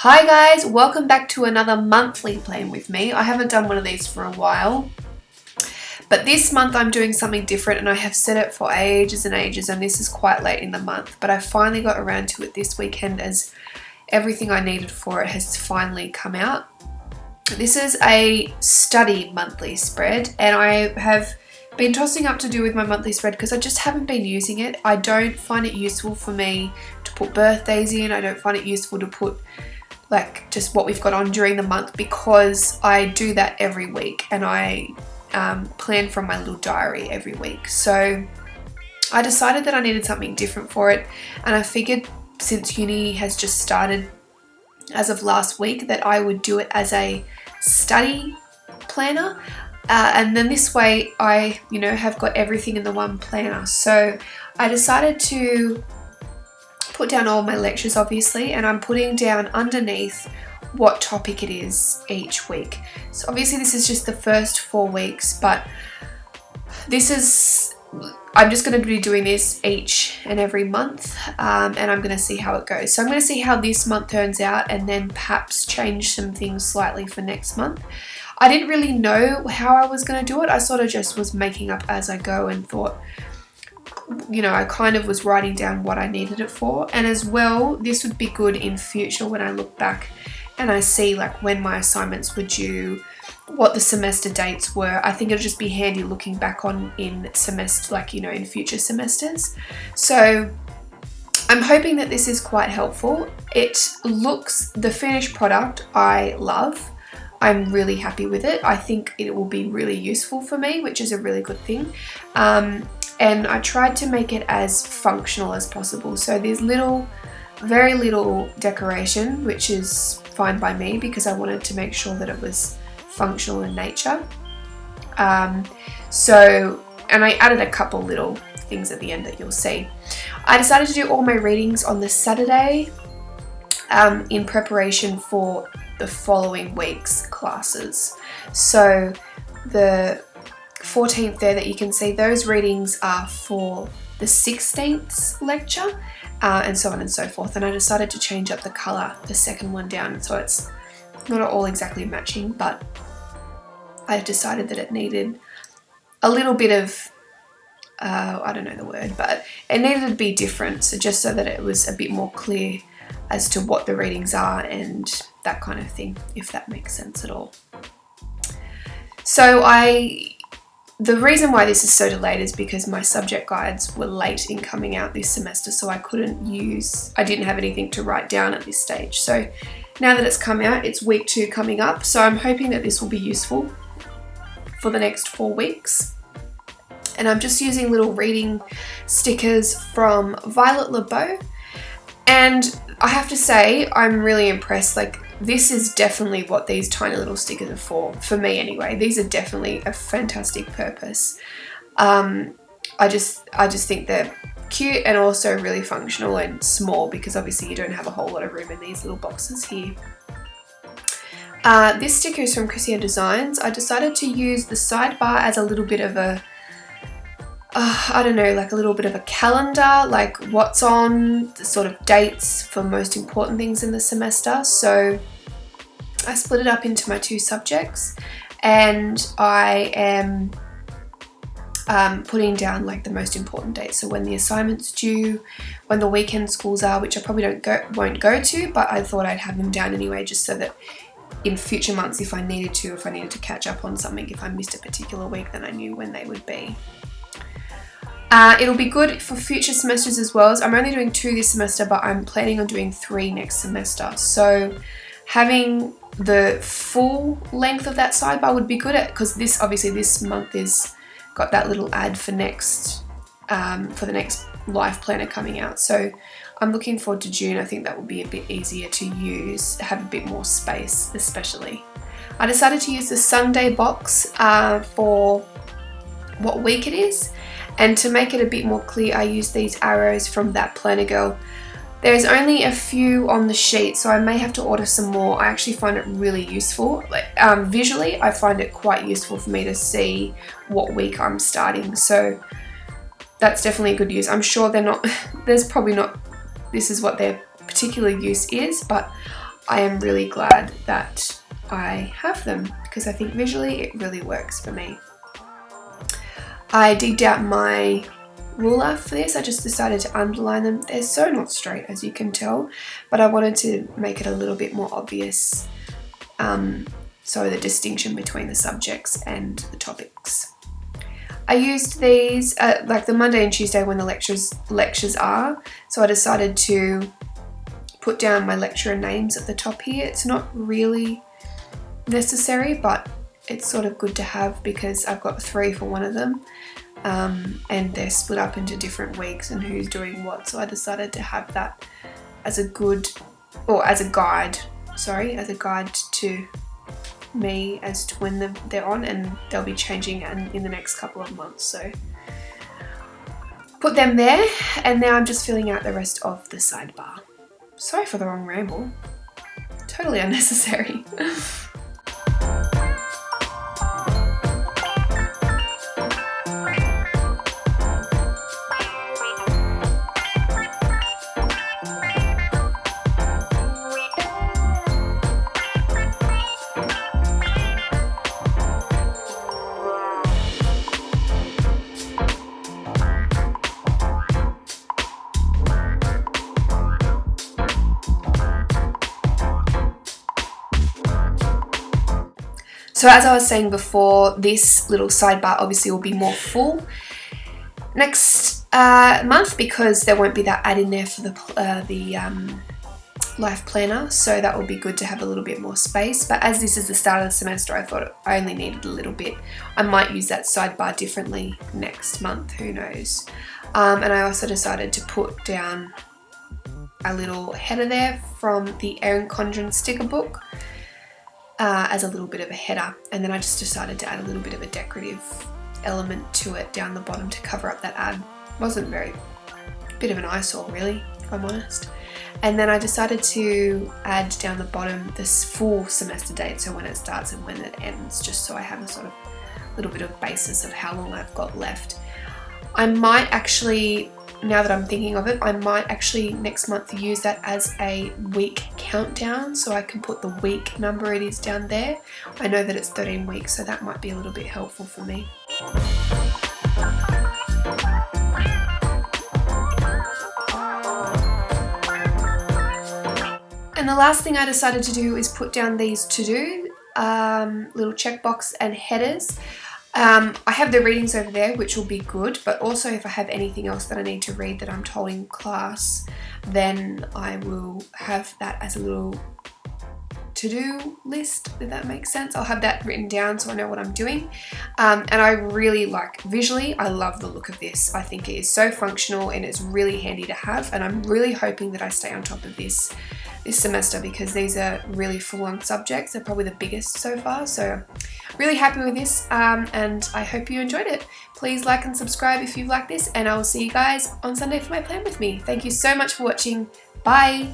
Hi guys, welcome back to another monthly plan with me. I haven't done one of these for a while, but this month I'm doing something different and I have set it for ages and ages, and this is quite late in the month, but I finally got around to it this weekend as everything I needed for it has finally come out. This is a study monthly spread, and I have been tossing up to do with my monthly spread because I just haven't been using it. I don't find it useful for me to put birthdays in. I don't find it useful to put like just what we've got on during the month, because I do that every week and I plan from my little diary every week. So I decided that I needed something different for it, and I figured since uni has just started as of last week that I would do it as a study planner, and then this way I have got everything in the one planner. So I decided to put down all my lectures, obviously, and I'm putting down underneath what topic it is each week. So obviously this is just the first 4 weeks, but I'm just going to be doing this each and every month, and I'm going to see how it goes. So I'm going to see how this month turns out and then perhaps change some things slightly for next month. I didn't really know how I was going to do it. I sort of just was making up as I go and thought, I kind of was writing down what I needed it for. And as well, this would be good in future when I look back and I see like when my assignments were due, what the semester dates were. I think it'll just be handy looking back on in semester, in future semesters. So I'm hoping that this is quite helpful. The finished product I love. I'm really happy with it. I think it will be really useful for me, which is a really good thing. And I tried to make it as functional as possible. So there's very little decoration, which is fine by me because I wanted to make sure that it was functional in nature. And I added a couple little things at the end that you'll see. I decided to do all my readings on the Saturday in preparation for the following week's classes. So the 14th there that you can see, those readings are for the 16th lecture, and so on and so forth. And I decided to change up the colour, the second one down, so it's not all exactly matching, but I decided that it needed a little bit of, I don't know the word, but it needed to be different, so just so that it was a bit more clear as to what the readings are and that kind of thing, if that makes sense at all. So the reason why this is so delayed is because my subject guides were late in coming out this semester, so I didn't have anything to write down at this stage. So now that it's come out, it's week 2 coming up, so I'm hoping that this will be useful for the next 4 weeks. And I'm just using little reading stickers from Violet LeBeau, and I have to say I'm really impressed. This is definitely what these tiny little stickers are for me anyway. These are definitely a fantastic purpose. I just think they're cute and also really functional and small, because obviously you don't have a whole lot of room in these little boxes here. This sticker is from Chrissia Designs. I decided to use the Sidebar as a little bit of a a little bit of a calendar, like what's on, the sort of dates for most important things in the semester. So I split it up into my 2 subjects, and I am putting down the most important dates. So when the assignment's due, when the weekend schools are, which I probably won't go to, but I thought I'd have them down anyway, just so that in future months, if I needed to catch up on something, if I missed a particular week, then I knew when they would be. It'll be good for future semesters as well. I'm only doing 2 this semester, but I'm planning on doing 3 next semester. So having the full length of that sidebar would be good, because this month is got that little ad for the next life planner coming out. So I'm looking forward to June. I think that will be a bit easier to use, have a bit more space especially. I decided to use the Sunday box for what week it is. And to make it a bit more clear, I use these arrows from That Planner Girl. There's only a few on the sheet, so I may have to order some more. I actually find it really useful. Visually, I find it quite useful for me to see what week I'm starting. So that's definitely a good use. I'm sure this is what their particular use is, but I am really glad that I have them because I think visually it really works for me. I digged out my ruler for this. I just decided to underline them. They're so not straight, as you can tell, but I wanted to make it a little bit more obvious, so the distinction between the subjects and the topics. I used these like the Monday and Tuesday when the lectures are, so I decided to put down my lecturer names at the top here. It's not really necessary, but it's sort of good to have because I've got 3 for one of them, and they're split up into different weeks and who's doing what, so I decided to have that as a guide to me as to when they're on, and they'll be changing in the next couple of months, so put them there. And now I'm just filling out the rest of the sidebar. Sorry for the long ramble, totally unnecessary. So as I was saying before, this little sidebar obviously will be more full next month because there won't be that ad in there for the life planner, so that will be good to have a little bit more space. But as this is the start of the semester, I thought I only needed a little bit. I might use that sidebar differently next month, who knows. And I also decided to put down a little header there from the Erin sticker book. As a little bit of a header, and then I just decided to add a little bit of a decorative element to it down the bottom to cover up that ad. Wasn't bit of an eyesore really, if I'm honest. And then I decided to add down the bottom this full semester date, so when it starts and when it ends, just so I have a sort of little bit of basis of how long I've got left. I might actually, now that I'm thinking of it, I might actually next month use that as a week countdown, so I can put the week number it is down there. I know that it's 13 weeks, so that might be a little bit helpful for me. And the last thing I decided to do is put down these to-do little checkbox and headers. I have the readings over there, which will be good, but also if I have anything else that I need to read that I'm told in class, then I will have that as a little to-do list, if that makes sense. I'll have that written down so I know what I'm doing. And I really like, visually, I love the look of this. I think it is so functional and it's really handy to have, and I'm really hoping that I stay on top of this semester because these are really full-on subjects. They're probably the biggest so far, so really happy with this, and I hope you enjoyed it. Please like and subscribe if you've liked this, and I will see you guys on Sunday for my plan with me. Thank you so much for watching. Bye!